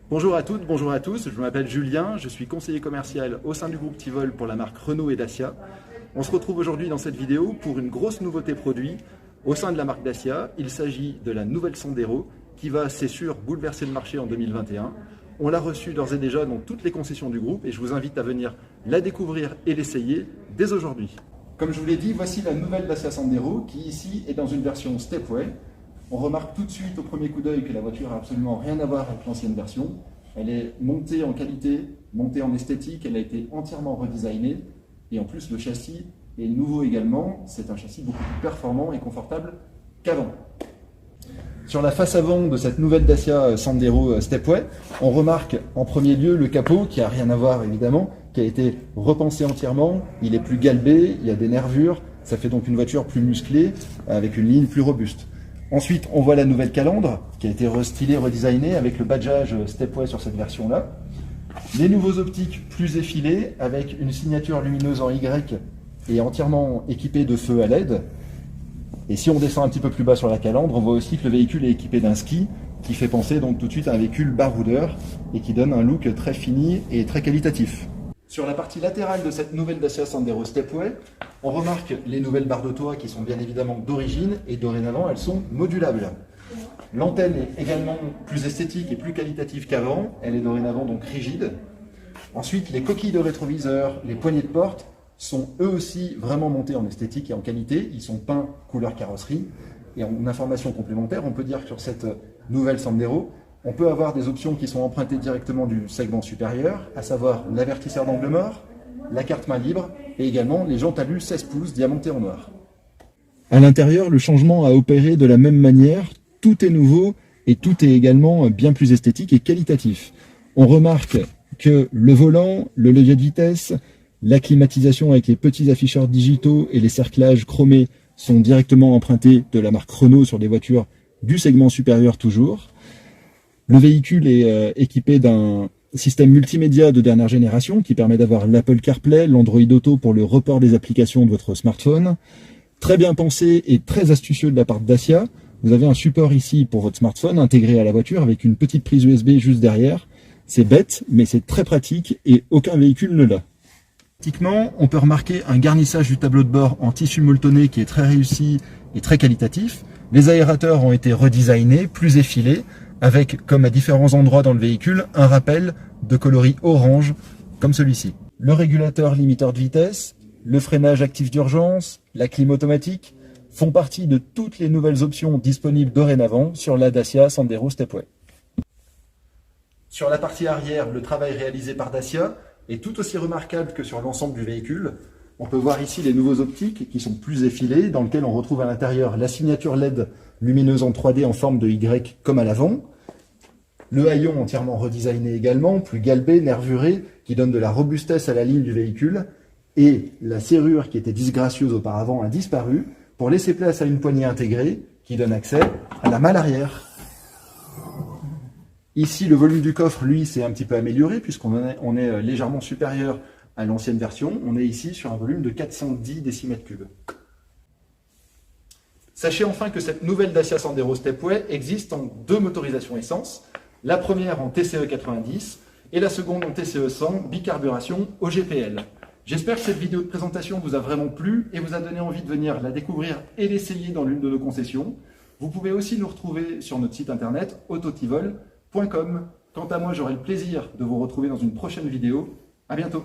Bonjour à toutes, bonjour à tous, je m'appelle Julien, je suis conseiller commercial au sein du groupe Tivol pour la marque Renault et Dacia. On se retrouve aujourd'hui dans cette vidéo pour une grosse nouveauté produit au sein de la marque Dacia. Il s'agit de la nouvelle Sandero qui va, c'est sûr, bouleverser le marché en 2021. On l'a reçue d'ores et déjà dans toutes les concessions du groupe et je vous invite à venir la découvrir et l'essayer dès aujourd'hui. Comme je vous l'ai dit, voici la nouvelle Dacia Sandero qui ici est dans une version Stepway. On remarque tout de suite au premier coup d'œil que la voiture n'a absolument rien à voir avec l'ancienne version. Elle est montée en qualité, montée en esthétique, elle a été entièrement redesignée. Et en plus, le châssis est nouveau également. C'est un châssis beaucoup plus performant et confortable qu'avant. Sur la face avant de cette nouvelle Dacia Sandero Stepway, on remarque en premier lieu le capot qui n'a rien à voir évidemment, qui a été repensé entièrement. Il est plus galbé, il y a des nervures. Ça fait donc une voiture plus musclée avec une ligne plus robuste. Ensuite, on voit la nouvelle calandre qui a été restylée, redesignée avec le badgeage Stepway sur cette version-là. Les nouveaux optiques plus effilés avec une signature lumineuse en Y et entièrement équipée de feux à LED. Et si on descend un petit peu plus bas sur la calandre, on voit aussi que le véhicule est équipé d'un ski qui fait penser donc tout de suite à un véhicule baroudeur et qui donne un look très fini et très qualitatif. Sur la partie latérale de cette nouvelle Dacia Sandero Stepway, on remarque les nouvelles barres de toit qui sont bien évidemment d'origine et dorénavant elles sont modulables. L'antenne est également plus esthétique et plus qualitative qu'avant, elle est dorénavant donc rigide. Ensuite, les coquilles de rétroviseur, les poignées de porte sont eux aussi vraiment montés en esthétique et en qualité, ils sont peints couleur carrosserie. Et en information complémentaire, on peut dire que sur cette nouvelle Sandero, on peut avoir des options qui sont empruntées directement du segment supérieur, à savoir l'avertisseur d'angle mort, la carte main libre et également les jantes alu 16 pouces diamantées en noir. À l'intérieur, le changement a opéré de la même manière, tout est nouveau et tout est également bien plus esthétique et qualitatif. On remarque que le volant, le levier de vitesse, la climatisation avec les petits afficheurs digitaux et les cerclages chromés sont directement empruntés de la marque Renault sur des voitures du segment supérieur toujours. Le véhicule est équipé d'un système multimédia de dernière génération qui permet d'avoir l'Apple CarPlay, l'Android Auto pour le report des applications de votre smartphone. Très bien pensé et très astucieux de la part de Dacia. Vous avez un support ici pour votre smartphone intégré à la voiture avec une petite prise USB juste derrière. C'est bête, mais c'est très pratique et aucun véhicule ne l'a. Pratiquement, on peut remarquer un garnissage du tableau de bord en tissu molletonné qui est très réussi et très qualitatif. Les aérateurs ont été redesignés, plus effilés, avec, comme à différents endroits dans le véhicule, un rappel de coloris orange, comme celui-ci. Le régulateur limiteur de vitesse, le freinage actif d'urgence, la clim automatique, font partie de toutes les nouvelles options disponibles dorénavant sur la Dacia Sandero Stepway. Sur la partie arrière, le travail réalisé par Dacia est tout aussi remarquable que sur l'ensemble du véhicule. On peut voir ici les nouveaux optiques qui sont plus effilés, dans lesquels on retrouve à l'intérieur la signature LED lumineuse en 3D en forme de Y comme à l'avant. Le haillon entièrement redesigné également, plus galbé, nervuré, qui donne de la robustesse à la ligne du véhicule. Et la serrure qui était disgracieuse auparavant a disparu pour laisser place à une poignée intégrée qui donne accès à la malle arrière. Ici, le volume du coffre, lui, s'est un petit peu amélioré puisqu'on est légèrement supérieur à l'ancienne version. On est ici sur un volume de 410 décimètres cubes. Sachez enfin que cette nouvelle Dacia Sandero Stepway existe en deux motorisations essence. La première en TCE 90 et la seconde en TCE 100 bicarburation au GPL. J'espère que cette vidéo de présentation vous a vraiment plu et vous a donné envie de venir la découvrir et l'essayer dans l'une de nos concessions. Vous pouvez aussi nous retrouver sur notre site internet autotivol.com. Quant à moi, j'aurai le plaisir de vous retrouver dans une prochaine vidéo. À bientôt.